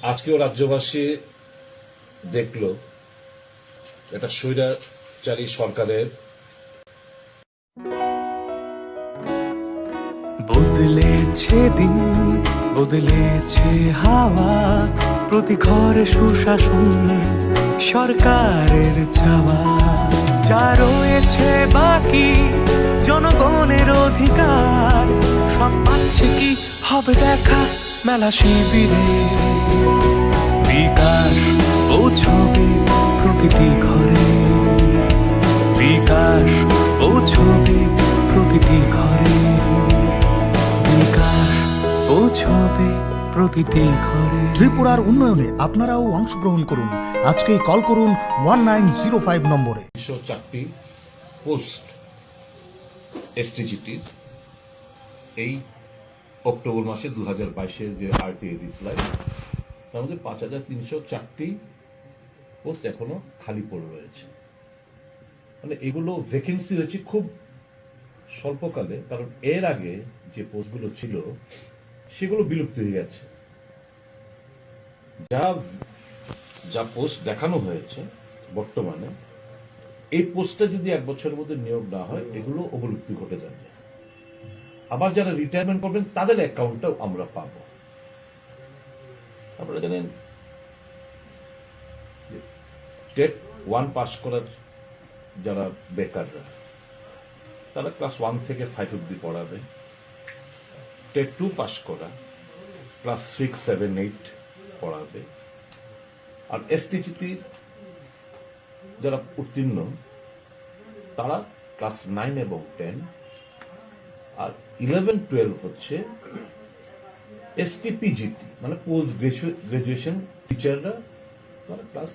আজকেও রাজ্যবাসী দেখল এটা স্বৈরাচারী সরকারের বদলেছে দিন, বদলেছে হাওয়া, প্রতি ঘরে সুশাসন সরকারের চাওয়া। যা রয়েছে বাকি জনগণের অধিকার, সব পাচ্ছে কি হবে দেখা মেলা শিবিরে। বিকাশ পৌঁছবে প্রতিটি ঘরে, বিকাশ পৌঁছবে প্রতিটি ঘরে, বিকাশ পৌঁছবে প্রতিটি ঘরে। ত্রিপুরার উন্নয়নে আপনারাও অংশগ্রহণ করুন। আজকেই কল করুন 1905 নম্বরে। 4টি পোস্ট এসটিজিটির এই অক্টোবর মাসে 2022-এর যে আরটিআই রিপ্লাই, তার মধ্যে 5304টি পোস্ট এখনো খালি পড়ে রয়েছে। মানে এগুলো ভ্যাকেন্সি হয়েছে খুব স্বল্পকালে, কারণ এর আগে যে পোস্টগুলো ছিল সেগুলো বিলুপ্ত হয়ে গেছে। যা পোস্ট দেখানো হয়েছে বর্তমানে, এই পোস্টটা যদি 1 বছরের মধ্যে নিয়োগ না হয়, এগুলো অবলুপ্তি ঘটে যাবে। আবার যারা রিটায়ারমেন্ট করবেন তাদের অ্যাকাউন্টটাও আমরা পাব। আপনারা জানেন টেট 1 পাস করার যারা বেকাররা, তারা ক্লাস 1 থেকে 5 অব্দি পড়াবে। টেট 2 পাস করা ক্লাস 6, 7, 8 পড়াবে। আর এসটিজিটি যারা উত্তীর্ণ তারা ক্লাস 9 এবং 10, আর 11, 12 হচ্ছে STPGT মানে পোস্ট গ্রাজুয়েশন টিচাররা, তারা ক্লাস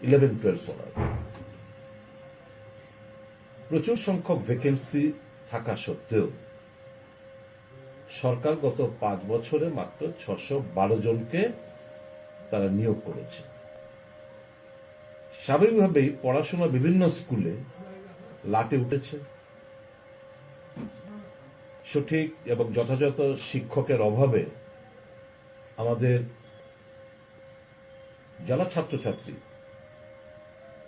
11, 12 পড়াবে। প্রচুর সংখ্যক ভ্যাকেন্সি থাকা সত্ত্বেও সরকার গত 5 বছরে মাত্র 612 জনকে তারা নিয়োগ করেছে। স্বাভাবিকভাবেই পড়াশোনা বিভিন্ন স্কুলে লাটে উঠেছে। সঠিক এবং যথাযথ শিক্ষকের অভাবে আমাদের যারা ছাত্রছাত্রী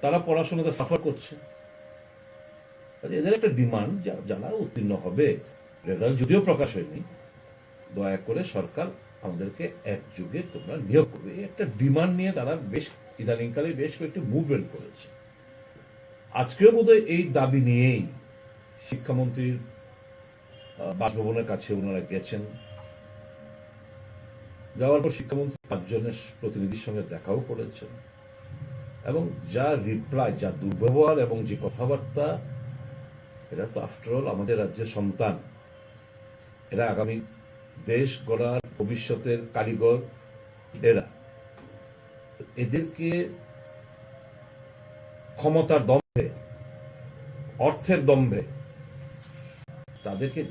তারা পড়াশোনাতে সাফার করছে। এদের একটা ডিমান্ড, যারা উত্তীর্ণ হবে, রেজাল্ট যদিও প্রকাশ হয়নি, দয়া করে সরকার আমাদেরকে একযোগে তোমরা নিয়োগ করবে, এই একটা ডিমান্ড নিয়ে তারা বেশ ইদানিংকালে বেশ কয়েকটি মুভমেন্ট করেছে। আজকেও বোধহয় এই দাবি নিয়েই শিক্ষামন্ত্রীর বাসভবনের কাছে ওনারা গেছেন। যাওয়ার পর শিক্ষামন্ত্রী 5 জনের প্রতিনিধির সঙ্গে দেখাও করেছেন, এবং যা রিপ্লাই, যা দুর্ব্যবহার এবং যে কথাবার্তা, এরা তো আফটারঅল আমাদের রাজ্যের সন্তান। এরা আগামী দেশ গড়ার ভবিষ্যতের কারিগর। এদেরকে ক্ষমতার দম্ভে, অর্থের দম্ভে তাদেরকে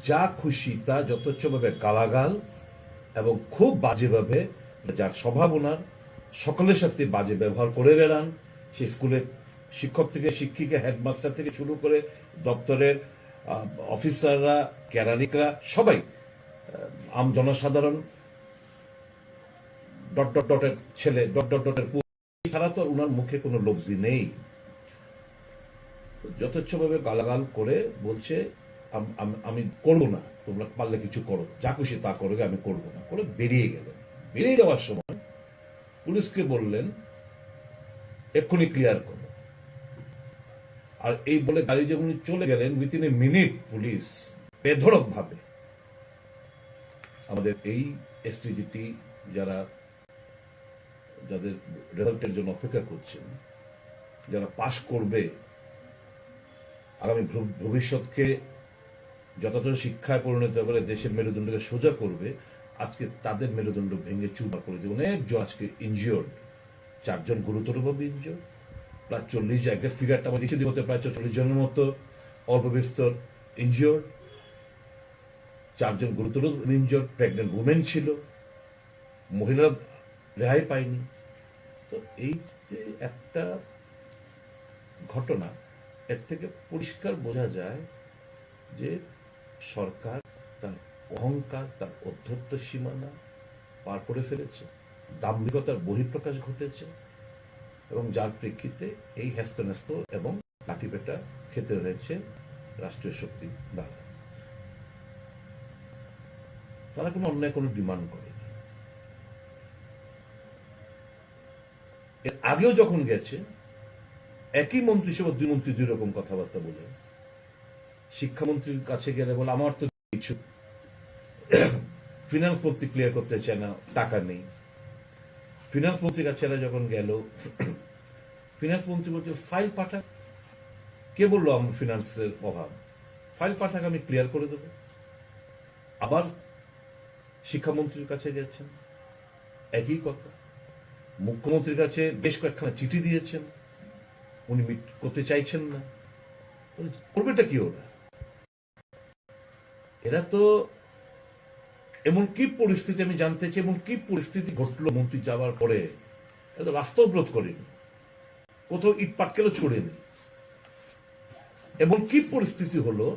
যা খুশি তা যথেচ্ছভাবে গালাগাল এবং খুব বাজেভাবে, যার স্বভাব ওনার, সকলের সাথে বাজে ব্যবহার করে বেড়ান। সে স্কুলে শিক্ষক থেকে শিক্ষিকা, হেডমাস্টার থেকে শুরু করে দপ্তরের অফিসাররা, কেরানিকরা, সবাই, আম জনসাধারণ, ডট ডট ডটের ছেলে, ডট ডট ডটের ছাড়া তো ওনার মুখে কোনো লফজি নেই। যথেচ্ছভাবে গালাগাল করে বলছে আমি করবো না, তোমরা পারলে কিছু করো, যা খুশি তা করো, আমি করবো না, করে বেরিয়ে গেলেন। বেরিয়ে যাওয়ার সময় পুলিশকে বললেন এক্ষুনি ক্লিয়ার করো। আর এই বলে গাড়ি যখন চলে গেলেন, উইথিন এ মিনিট পুলিশ বেধড়ক ভাবে আমাদের এই এসটিজিটি যাদের রেজাল্টের জন্য অপেক্ষা করছেন, যারা পাশ করবে, আগামী ভবিষ্যৎকে যথাযথ শিক্ষায় পরিণত করে দেশের মেরুদণ্ডকে সোজা করবে, আজকে তাদের মেরুদণ্ড ভেঙে চুরমার করে দেবে। অনেকজন আজকে ইনজিওর্ড, 4 জন গুরুতরভাবে ইনজিওর্ড, প্রায় 40, একটা ফিগারটা আমার লিখে দিতে, প্রায় 40 জনের মতো অল্প বিস্তর ইনজিওর্ড, 4 জন গুরুতর ইনজিওর্ড, প্রেগনেন্ট উমেন ছিল, মহিলা রেহাই পায়নি। তো এই যে একটা ঘটনা, এর থেকে পরিষ্কার বোঝা যায় যে সরকার তার অহংকার, তার অধ্যত্ত সীমানা পার করে ফেলেছে, দাম্ভিকতার বহিঃপ্রকাশ ঘটেছে, এবং যার প্রেক্ষিতে এই হ্যাস্তন্যস্ত এবং লাঠিপেটা খেতে হয়েছে রাষ্ট্রীয় শক্তি দ্বারা। তারা কোনো অন্যায় কোনো ডিমান্ড করেনি। এর আগেও যখন গেছে একই মন্ত্রিসভা দুই মন্ত্রী দুই রকম কথাবার্তা বলে, শিক্ষামন্ত্রীর কাছে গেলে বলে আমার তো কিছু, ফিনান্স মন্ত্রী ক্লিয়ার করতে চায় না, টাকা নেই। ফিনান্স মন্ত্রীর কাছে যখন গেল, ফিনান্স মন্ত্রী বলছে ফাইল পাঠা। কে বললো আমার ফিনান্সের অভাব? ফাইল পাঠাকে আমি ক্লিয়ার করে দেব। আবার শিক্ষামন্ত্রীর কাছে গেছেন, একই কথা। মুখ্যমন্ত্রীর কাছে বেশ কয়েকখানা চিঠি দিয়েছেন, উনি মিট করতে চাইছেন না। করবেটা কি ওরা? এরা তো এমন কি পরিস্থিতি, আমি জানতে চাই এমন কি পরিস্থিতি ঘটলো মন্ত্রী যাওয়ার পরে? এরা তো রাস্তা অবরোধ করেনি, কোথাও ইট পাটকেলও ছড়েনি। এমন কি পরিস্থিতি হলো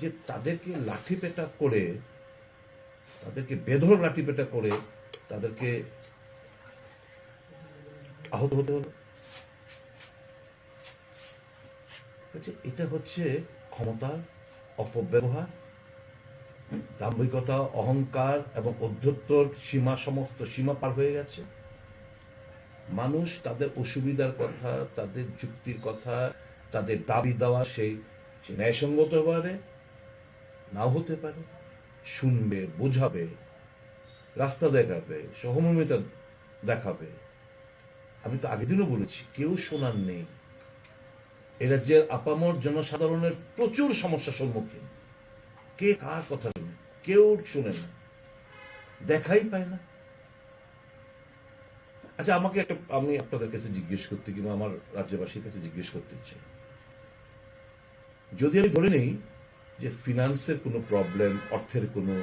যে তাদেরকে লাঠিপেটা করে, তাদেরকে বেধড়ক লাঠিপেটা করে তাদেরকে আহত হতে হলো? এটা হচ্ছে ক্ষমতার অপব্যবহার, দাম্ভিকতা, অহংকার এবং অধ্যত্তর সীমা, সমস্ত সীমা পার হয়ে গেছে। মানুষ তাদের অসুবিধার কথা, তাদের যুক্তির কথা, তাদের দাবি দেওয়া সেই ন্যায়সঙ্গত হতে পারে, নাও হতে পারে, শুনবে, বোঝাবে, রাস্তা দেখাবে, সহমর্মিতা দেখাবে। আমি তো আগের দিনও বলেছি, কেউ শোনার নেই। এ রাজ্যের আপামর জনসাধারণের প্রচুর সমস্যার সম্মুখীন। কে কার কথা শুনে? কেউ শুনে না, দেখাই পায় না। আচ্ছা, আমি আপনাদের কাছে জিজ্ঞেস করতে, কিংবা আমার রাজ্যবাসীর কাছে জিজ্ঞেস করতে চাই, যদি আমি ধরে নেই যে ফিনান্সের কোনো প্রবলেম, অর্থের কোনো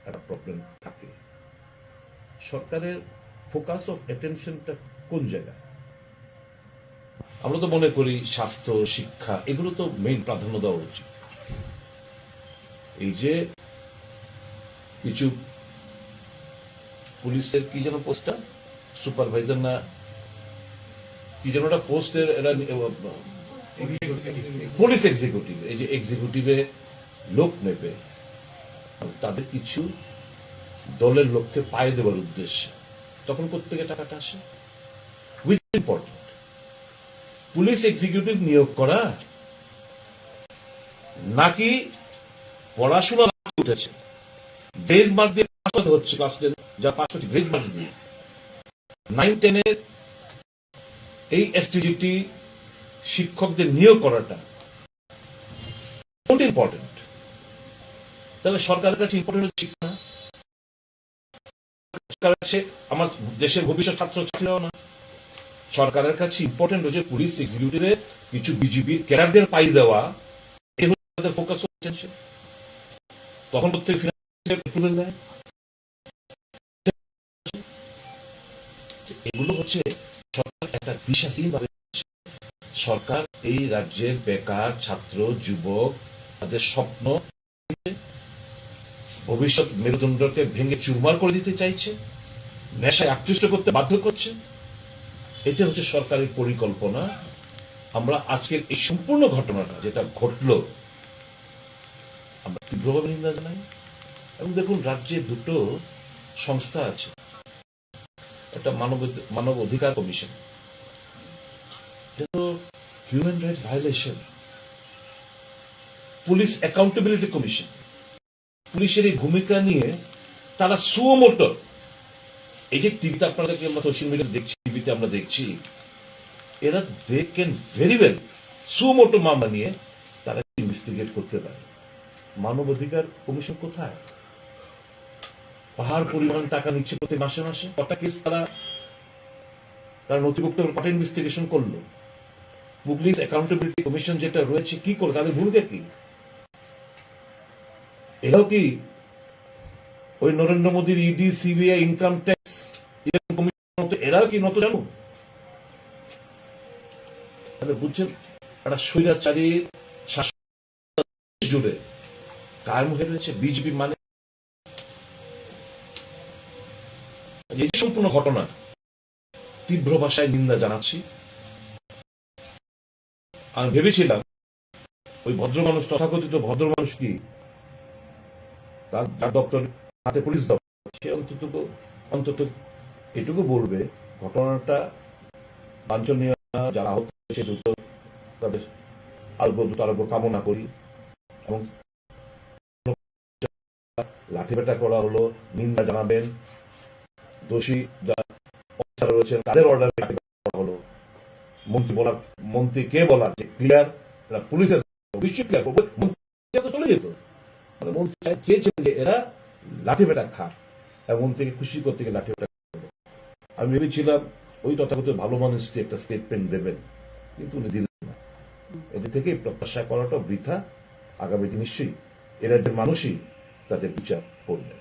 একটা প্রবলেম থাকে, সরকারের ফোকাস অফ অ্যাটেনশনটা কোন জায়গায়? আমরা তো মনে করি স্বাস্থ্য, শিক্ষা, এগুলো তো মেইন প্রাধান্য দেওয়া উচিত। এই যে কিছু পুলিশের কি যেন পোস্টটা, সুপারভাইজার না কি যেন একটা পোস্টের, এরা পুলিশ এক্সিকিউটিভ, এই যে এক্সিকিউটিভে লোক নেবে, তাদের কিছু দলের লোককে পায়ে দেওয়ার উদ্দেশ্যে, তখন কোত্থেকে টাকাটা আসে? হুইচ ইম্পর্টেন্ট, পুলিশ এক্সিকিউটিভ নিয়োগ করা নাকি পড়াশোনা উঠেছে, গ্রেজ মার্ক দিয়ে পাস হচ্ছে, ক্লাস 10 যা পাস হচ্ছে গ্রেজ মার্ক দিয়ে, 9-10 এই এসটিজিটি শিক্ষকদের নিয়োগ করাটা কোনটা ইম্পর্টেন্ট? তাহলে সরকারের কাছে ইম্পর্টেন্ট হচ্ছে শিক্ষা, সরকারের কাছে আমার দেশের ভবিষ্যৎ ছাত্রছাত্রীরাও না, সরকারের কাছে ইম্পর্টেন্ট হচ্ছে পুলিশ এক্সিকিউটিভের কিছু বিজিবির ক্যাডারদের পাই দেওয়া। এই হচ্ছে তাদের ফোকাস অফ অ্যাটেনশন। তখন প্রত্যেক ফিনান্সিয়াল দেয়। এগুলো হচ্ছে সরকার একটা দিশাহীন ভাবে, সরকার এই রাজ্যের বেকার ছাত্র, যুবক, তাদের স্বপ্ন, ভবিষ্যৎ মেরুদণ্ডকে ভেঙে চুরমার করে দিতে চাইছে, নেশায় আকৃষ্ট করতে বাধ্য করছে। এটা হচ্ছে সরকারের পরিকল্পনা। আমরা আজকের এই সম্পূর্ণ ঘটনাটা যেটা ঘটলো, আমরা তীব্রভাবে নিন্দা জানাই। এবং দেখুন, রাজ্যে দুটো সংস্থা আছে, একটা মানব অধিকার কমিশন, এটা তো human rights violation. Police accountability commission, পুলিশের এই ভূমিকা নিয়ে তারা সুমোটো, এই যে টিভিতে আপনাদেরকে আমরা সোশ্যাল মিডিয়াতে দেখছি, টিভিতে আমরা দেখছি, এরা they can very well suo motu মামলা নিয়ে তারা ইনভেস্টিগেট করতে পারে। মানবাধিকার কমিশন কোথায়? পাহাড় পরিমাণ টাকা নিচ্ছে প্রতি মাসে মাসে। কটা কেস তারা নথিভুক্ত কটা ইনভেস্টিগেশন করলো? পুলিশ অ্যাকাউন্টেবিলিটি কমিশন যেটা রয়েছে কি করে, তাদের ভূমিকা কি? এরাও কি ওই নরেন্দ্র মোদীর ED, CBI, income tax commission, এরাও কি নত জানো? তাহলে বুঝছেন, একটা স্বৈরাচারী শাসন জুড়ে কায়েম হয়ে রয়েছে বিজেপি। মানে এই সম্পূর্ণ ঘটনা তীব্র ভাষায় নিন্দা জানাচ্ছি। আমি ভেবেছিলাম ওই ভদ্র মানুষ, তথাকথিত ভদ্র মানুষ কি, তার যার দপ্তর হাতে পুলিশ দপ্তর, সে অন্তত এটুকু বলবে ঘটনাটা বাঞ্ছনীয়, যারা আহত হয়েছে দ্রুত তাদের আরোগ্য কামনা করি, এবং লাঠিপেটা করা হলো নিন্দা জানাবেন। দোষী যারা অফিসার রয়েছেন তাদের অর্ডারে লাঠিপেটা হলো। মন্ত্রী কে বলার যে ক্লিয়ার, পুলিশের অবশ্যই ক্লিয়ার করবে, মন্ত্রী চলে যেত। মানে মন্ত্রী চেয়েছেন যে এরা লাঠিপেটা খাক, এবং মন্ত্রীকে খুশি করতে গিয়ে লাঠিপেটা। আমি ভেবেছিলাম ওই তথাকথিত ভালো মানুষটি একটা স্টেটমেন্ট দেবেন, কিন্তু উনি দিলেন না। এদের থেকে প্রত্যাশা করাটা বৃথা। আগামীতে নিশ্চয়ই এ রাজ্যের মানুষই তাদের বিচার করবে।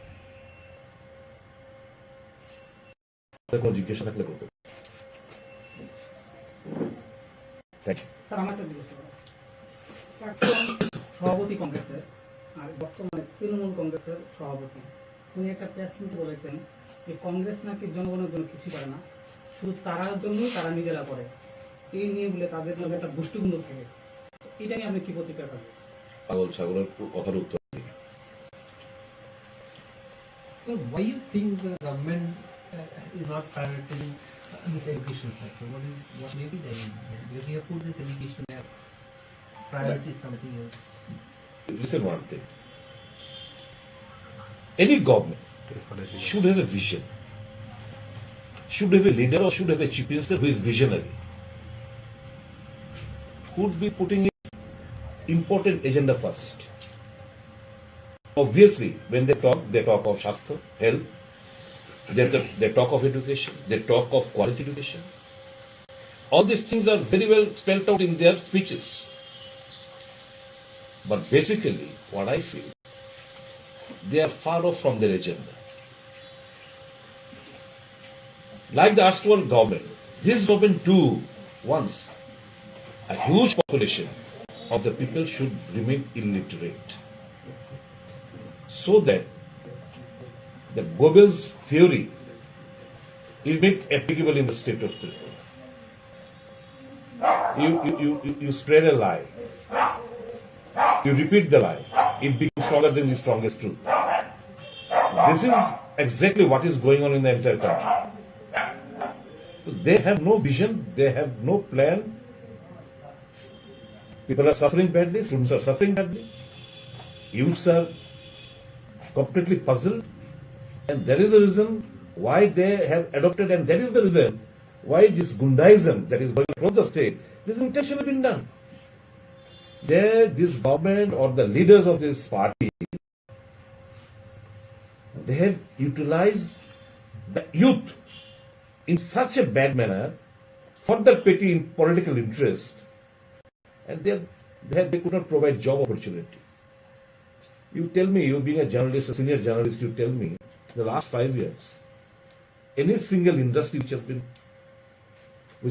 কোনো জিজ্ঞাসা থাকলে করতে। স্যার, আমার একটা জিজ্ঞাসা করা, সভাপতি কংগ্রেসের আর বর্তমানে তৃণমূল কংগ্রেসের সভাপতি, উনি একটা প্রেস মিটে বলেছেন যে কংগ্রেস নাকি জনগণের জন্য কিছু করে না, শুধু তারার জন্যই তারা নিজেরা করে। এই নিয়ে বলে তাদের মধ্যে একটা গোষ্ঠীগুলো থাকে। এটা নিয়ে আপনি কি প্রতিক্রিয়া করেন? পাগল ছাগলের কথার উত্তর। So why you think the government is not prioritizing this education sector? What may be the reason? Because you have put this education as priority is something else. Listen one thing. Any government should have a vision, should have a leader, or should have a chief minister who is visionary, could be putting in important agenda first. Obviously, when they talk of Shastra, health, they talk of education, they talk of quality education. All these things are very well spelled out in their speeches. But basically, what I feel, they are far off from their agenda. Like the erstwhile government, this government too wants a huge population of the people should remain illiterate, so that the Goebbels theory is made applicable in the state of Tripura. You spread a lie, you repeat the lie, it becomes stronger than the strongest truth. This is exactly what is going on in the entire country. So they have no vision, they have no plan. People are suffering badly, students are suffering badly, youths are completely puzzled, and that is the reason why they have adopted, and that is the reason why this Gundaism that is going across the state, this is intentionally been done. This government or the leaders of this party, they have utilized the youth in such a bad manner for their petty political interest, and they could not provide job opportunity. You tell me, you being a journalist, a senior journalist, you tell me, the last 5 years, any single industry which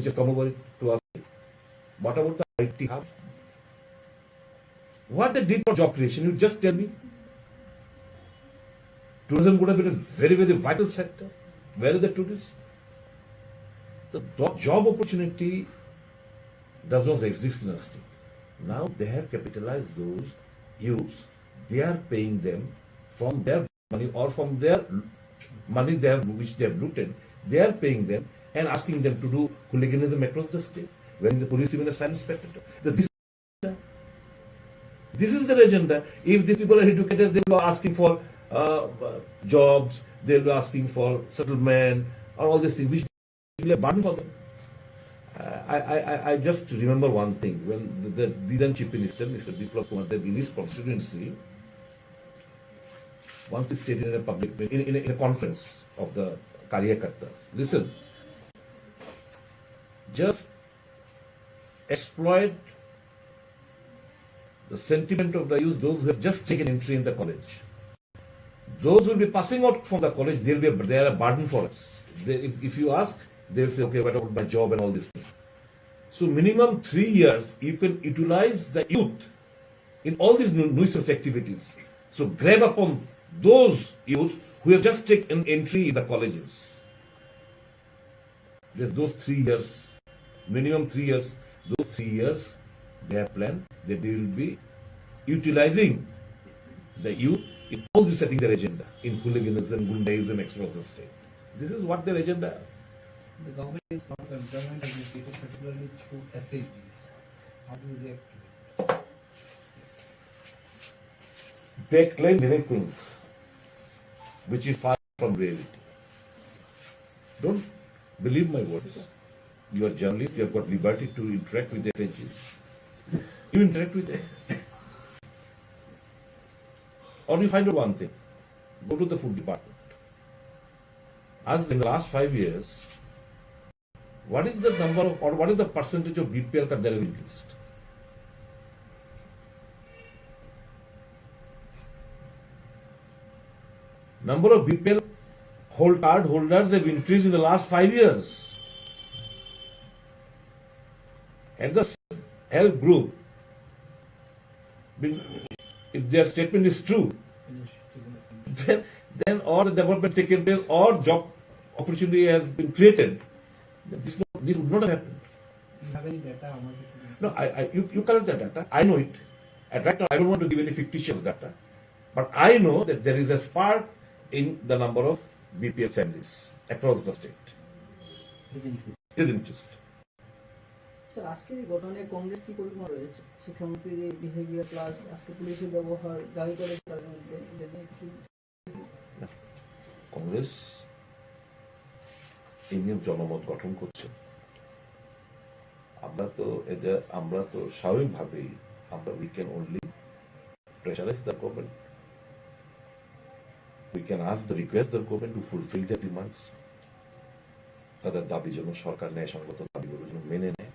has come over to us, what about the IT hub? What they did for job creation, you just tell me. Tourism would have been a very, very vital sector. Where are the tourists? The job opportunity does not exist in our state. Now they have capitalized those youths. They are paying them from their money or from their money which they have looted. They are paying them and asking them to do hooliganism across the state. When the police even have signed spectator. This is their agenda. If these people are educated, they will be asking for jobs, they will be asking for settlement, or all these things, which will be a burden for them. I just remember one thing. When the then Chief Minister, Mr. Sudhiproy Barma MLA, in his constituency, once he stated in a public in a conference of the Karyakartas, listen, just exploit the sentiment of the youth, those who have just taken entry in the college. Those who will be passing out from the college, they are a burden for us. If you ask, they will say, okay, what about my job and all this thing. So minimum 3 years, you can utilize the youth in all these nuisance activities. So grab upon those youths who have just taken entry in the colleges. There's those 3 years, minimum 3 years, those 3 years, they have planned that they will be utilizing the youth in all this setting their agenda, in hooliganism, gundaism, across the state. This is what their agenda. The government is not employment administrator, particularly through SAG. How do you react to it? They claim many things which is far from reality. Don't believe my words. You are journalists, you have got liberty to interact with the SAGs. You interact with them. Or you find out one thing. Go to the food department. Ask them in the last 5 years, what is the number of, or what is the percentage of BPL card that have increased? Number of BPL card holders have increased in the last 5 years. And the help group, if their statement is true, then all the development taken place or job opportunity has been created. This would not have happened. You have any data? How much it is? No, you collect the data. I know it. And right now, I don't want to give any fictitious data. But I know that there is a spark in the number of BPS families across the state. Is increased. Sir আজকের এই ঘটনায় কংগ্রেস কি পরিমাণ রয়েছে শিক্ষামন্ত্রীর এই behaviour plus আজকে পুলিশের ব্যবহার গাড়ি করে তার মধ্যে এটা নিয়ে কি কংগ্রেস এই নিয়ে জনমত গঠন করছে। আমরা তো স্বাভাবিকভাবেই we can only pressurize the government. We can ask the request the government to fulfill their demands. তাদের দাবি যেন সরকার ন্যায়সঙ্গত দাবিগুলো যেন মেনে নেয়।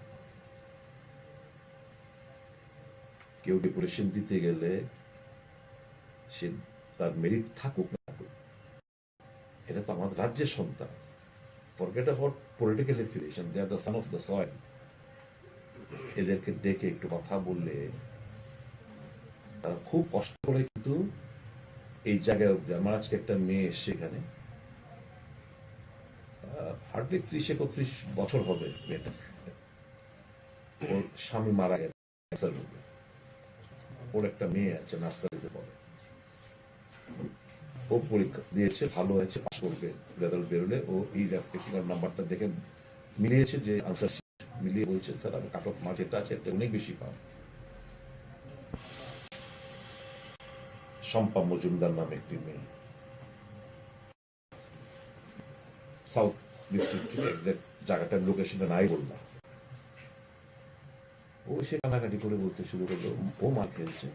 কেউ ডেপুটেশন দিতে গেলে সে তার মেরিট থাকুক না থাকুক, এটা তো আমাদের রাজ্যের সন্তান। Forget about political affiliation, they are the son of the soil. এদেরকে ডেকে একটু কথা বললে তারা খুব কষ্ট করে কিন্তু এই জায়গায় অব্দি। আমার আজকে একটা মেয়ে এসছে এখানে, হার্ডলি 30-31 বছর হবে মেয়েটা। ওর স্বামী মারা গেছে ক্যান্সার রোগে। ওর একটা মেয়ে আছে নার্সারিতে পড়ে, ও পরীক্ষা দিয়েছে, ভালো হয়েছে, পাস করবে। রেজাল্ট বেরোলে ও এই টেকনিক্যাল নাম্বারটা দেখে মিলিয়েছে, যে আনসার শিট মিলিয়ে বলছে স্যার আমি কাট অফ মার্ক যেটা আছে এতে অনেক বেশি পাব। শম্পা মজুমদার নামে একটি মেয়ে, সাউথ ডিস্ট্রিক্টের এক্সাক্ট জায়গাটার লোকেশনটা নাই বললাম। ও সে কানাকাটি করে বলতে শুরু করলো, ও মার খেয়েছে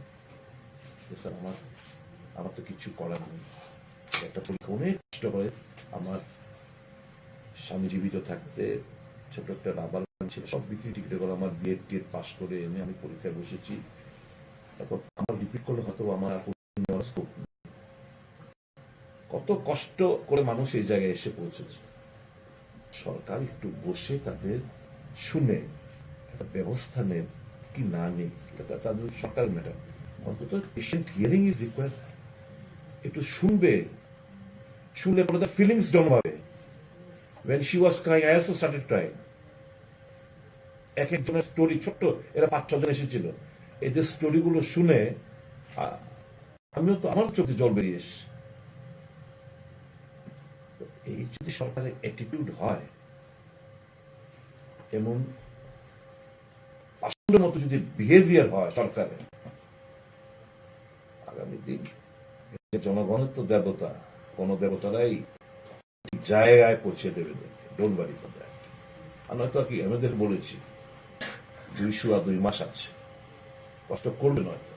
স্যার আমার তো কিছু করার নেই, একটা পরীক্ষা অনেক কষ্ট করে। আমার স্বামী জীবিত থাকতে ছোট একটা রাবার ছিল, সব বিক্রি টিকিটে করে আমার বিএড পাস করে এনে আমি পরীক্ষায় বসেছি। তারপর আমার রিপিট করলে হয়তো আমার স্কোপ নেই। কত কষ্ট করে মানুষ এই জায়গায় এসে পৌঁছেছে। সরকার একটু বসে তাদের শুনে একটা ব্যবস্থা নেন কি না নেই, তাদের সরকার ম্যাটার। অন্তত পেশেন্ট হিয়ারিং ইজ রিকোয়ার্ড। একটু শুনবে, শুনলে পরে তার ফিলিংস জন্মাবে। when she was crying I also started crying. এক একজনের স্টোরি ছোট্ট, এরা 5-6 জন এসেছিল, এদের স্টোরিগুলো শুনে আমিও তো আমার চোখে জল বেরিয়ে এসে। এই যদি সরকারের অ্যাটিটিউড হয়, এমন পাষণ্ডের মতো যদি বিহেভিয়ার হয় সরকারের, আগামী দিন জনগণের তো দেবতা, কোন দেবতারাই জায়গায় পৌঁছে দেবে। Don't worry for that. আর নয়তো কি আমাদের বলেছি 202 মাস আছে, কষ্ট করবে নয়তো।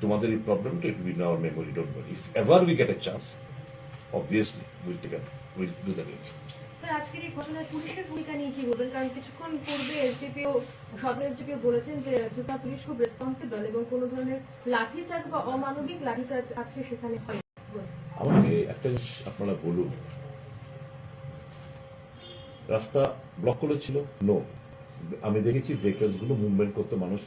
তোমাদের এই প্রবলেমটা it will be in our memory, don't worry. If ever we get A chance, obviously will do the rate. Sir আজকের এই ঘটনায় পুলিশের ভূমিকা নিয়ে কি বলবেন? কারণ কিছুক্ষণ পূর্বে সদর এসডিপিও বলেছেন যে জুতা পুলিশ খুব রেসপন্সিবল এবং কোনো ধরনের লাঠিচার্জ বা অমানবিক লাঠিচার্জ আজকে সেখানে হয়। আমাকে একটা জিনিস আপনারা বলুন, রাস্তা ব্লক করেছিল? নো। আমি দেখেছি ভেহিকলস গুলো মুভমেন্ট করতে, মানুষ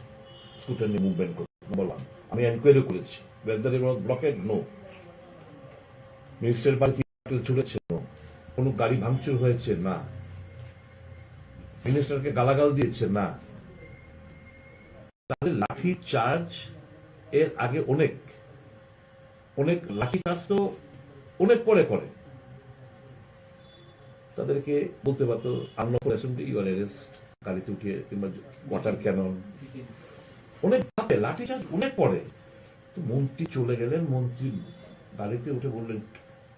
স্কুটার নিয়ে মুভমেন্ট করতে। নাম্বার 1, আমি এনকোয়ারি করেছি whether it was blocked? No. মিনিস্টারের বাড়িতে ছুটেছে? নো। কোনো গাড়ি ভাঙচুর হয়েছে? না। মিনিস্টারকে গালাগাল দিয়েছে? না। তাহলে লাঠি চার্জ এর আগে অনেক অনেক লাঠি চার্জ তো অনেক পরে করে। তাদেরকে বলতে পারতো unlawful assembly, you are arrest, গাড়িতে উঠিয়ে, কিংবা ওয়াটার ক্যানন, অনেক ভাবে লাঠি চার্জ অনেক পরে। তো মন্ত্রী চলে গেলেন, মন্ত্রী গাড়িতে উঠে বললেন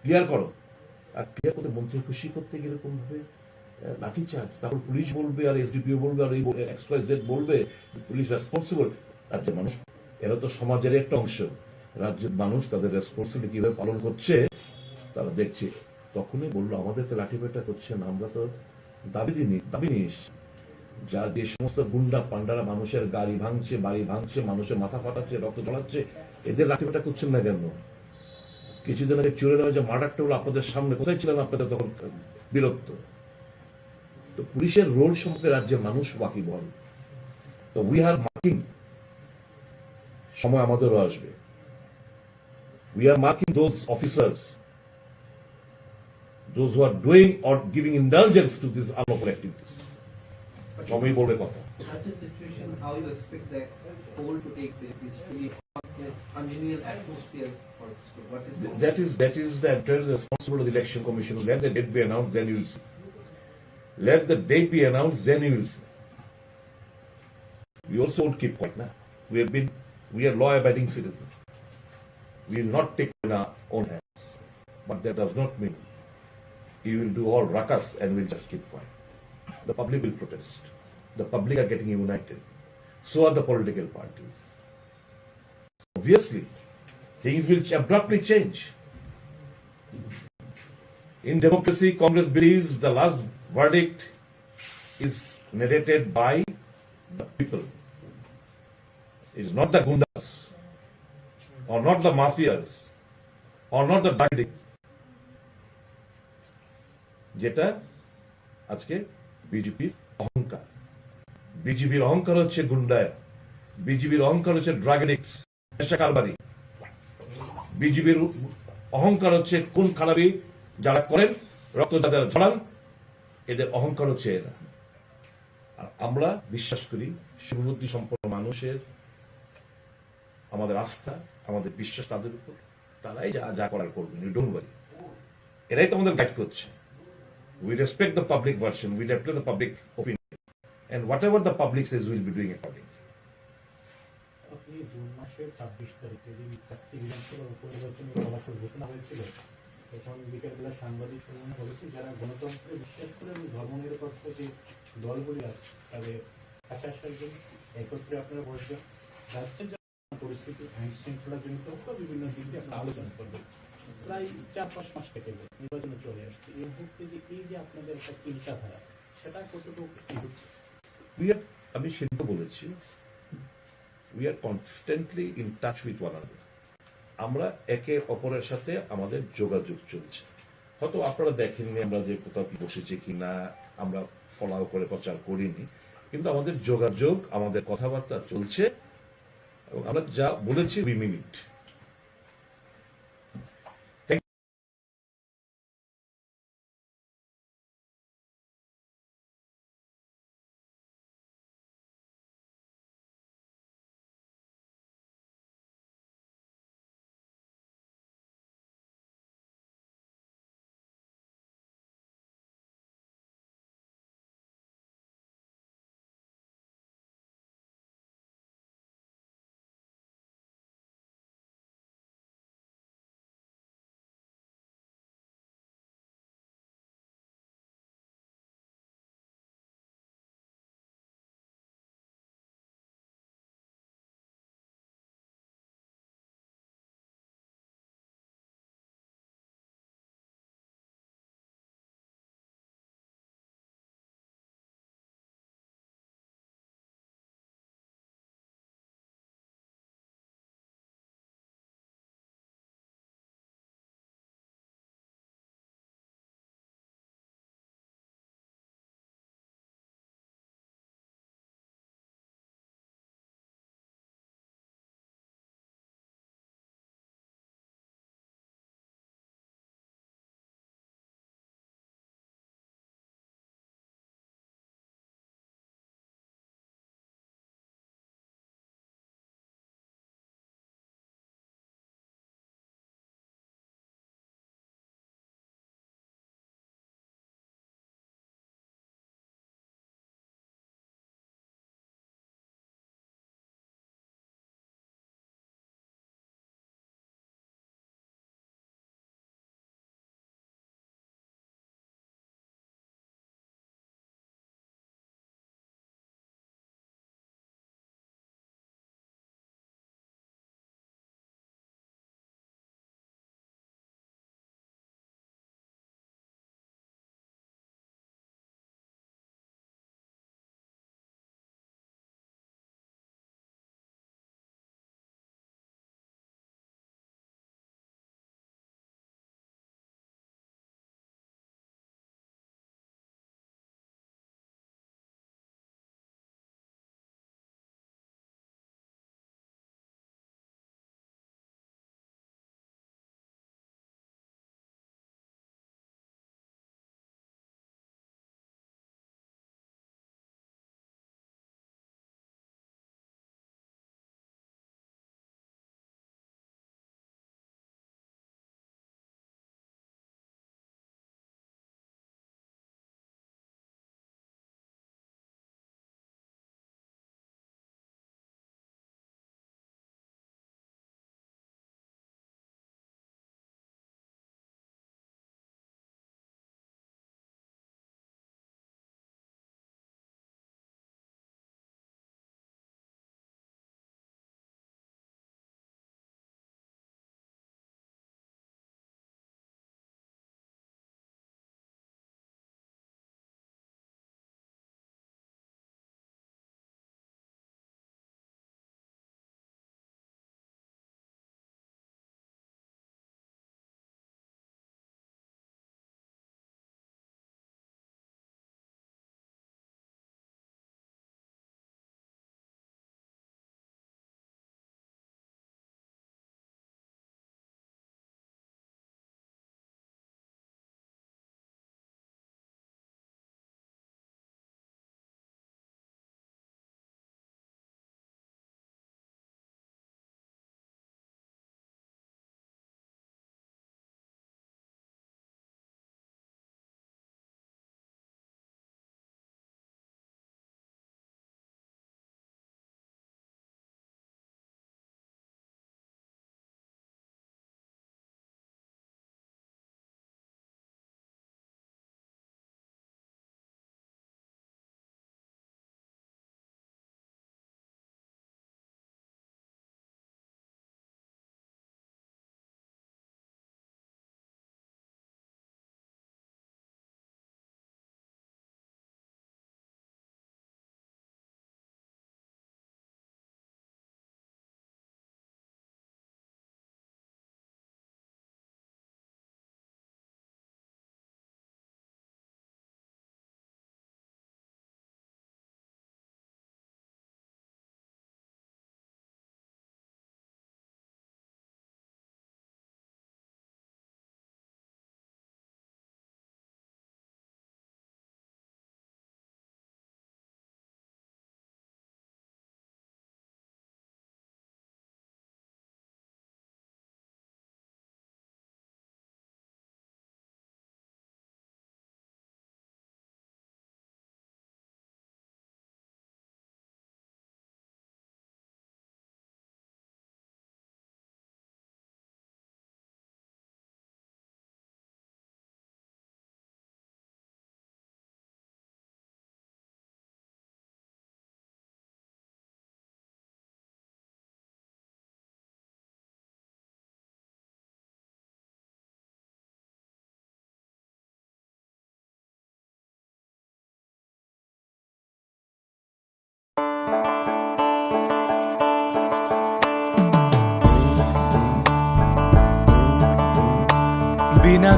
ক্লিয়ার করো, আর ক্লিয়ার করতে মন্ত্রী খুশি করতে গেলে কোন ভাবে লাঠি চার্জ। তারপর পুলিশ বলবে, আর এসডিপিও বলবে, আর এই এক্স-ওয়াই-জেড বলবে পুলিশ রেসপন্সিবল। রাজ্যের মানুষ, এরা তো সমাজের একটা অংশ, রাজ্যের মানুষ তাদের রেসপন্সিবিলিটি কিভাবে পালন করছে তারা দেখছে। তখনই বললো আমাদেরকে লাঠিপেটা করছেন, আমরা তো দাবি নিস যা যে সমস্ত গুন্ডা পান্ডারা মানুষের গাড়ি ভাঙছে, বাড়ি ভাঙছে, মানুষের মাথা ফাটাচ্ছে, রক্ত ঝরাচ্ছে, এদের লাঠিপেটা করছেন না কেন? কিছুদিন আগে চলে নেওয়া যে মার্ডারটা হলো আপনাদের সামনে, কোথায় ছিলেন আপনাদের তখন? বিরক্ত। তো পুলিশের রোল সম্পর্কে রাজ্যের মানুষ বাকি বল। তো উই আর মার্কিং, সময় আমাদেরও আসবে। We are marking those officers, those who are doing or giving indulgence to these unlawful activities. Jomei bolbe kotha. Such a situation, how you expect the poll to take place peacefully, congenial atmosphere for this poll? What is That is the entire responsible of the election commission. Let the date be announced, then you will see. Let the date be announced, then you will see. We also won't keep quiet now. We are law-abiding citizens. We will not take in our own hands. But that does not mean you will do all ruckus and we'll just keep quiet. The public will protest. The public are getting united. So are the political parties. Obviously, things will abruptly change. In democracy, Congress believes the last verdict is narrated by the people. It is not the gundas, or not the mafias, or not the bandits. যেটা আজকে বিজেপির অহংকার। বিজেপির অহংকার হচ্ছে গুন্ডায়, বিজেপির অহংকার হচ্ছে ড্রাগ এডিক্টস, নেশা কারবারি। বিজেপির অহংকার হচ্ছে খুন খারাপি যারা করেন, রক্ত যাদের ঝরান, এদের অহংকার হচ্ছে এরা। আর আমরা বিশ্বাস করি শুভবুদ্ধি সম্পন্ন মানুষের, আমাদের আস্থা, আমাদের বিশ্বাস তাদের উপর, তারাই যা করার করবেন, ডোন্ট ওয়ারি। এরাই তো আমাদের গাইড করছে। We respect the public version, we respect the public opinion, and whatever the public says, we will be doing accordingly. আপনি জুন মাসের 26 তারিখে যে চারটি বিধানসভা উপনির্বাচনের ফলাফল ঘোষণা হয়েছিল, তখন বিকেলবেলা সাংবাদিক সম্মেলন করেছে যারা গণতন্ত্রে বিশ্বাস করেন, ধর্মনিরপেক্ষ যে দলগুলি আছে তাদের কাছে আসার জন্য একত্রে আপনারা বসবেন, রাজ্যের যে পরিস্থিতি আইন শৃঙ্খলা জনিত বা বিভিন্ন দিক দিয়ে আপনারা আলোচনা করবেন। প্রায় 4-5 মাস কেটে গেল, নির্বাচনে চলে আসছে। এই মুহূর্তে যে এই যে আপনাদের একটা চিন্তাধারা, সেটা কতটুকু কি হচ্ছে? আমি সেদিন বলেছি, we are constantly in touch with one another. আমরা একে অপরের সাথে আমাদের যোগাযোগ চলছে। হয়তো আপনারা দেখেননি আমরা যে কোথাও বসেছি কিনা, আমরা ফলো করে প্রচার করিনি, কিন্তু আমাদের যোগাযোগ, আমাদের কথাবার্তা চলছে, এবং আমরা যা বলেছি we mean it.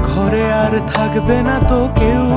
ঘরে আর থাকবে না তো কেউ।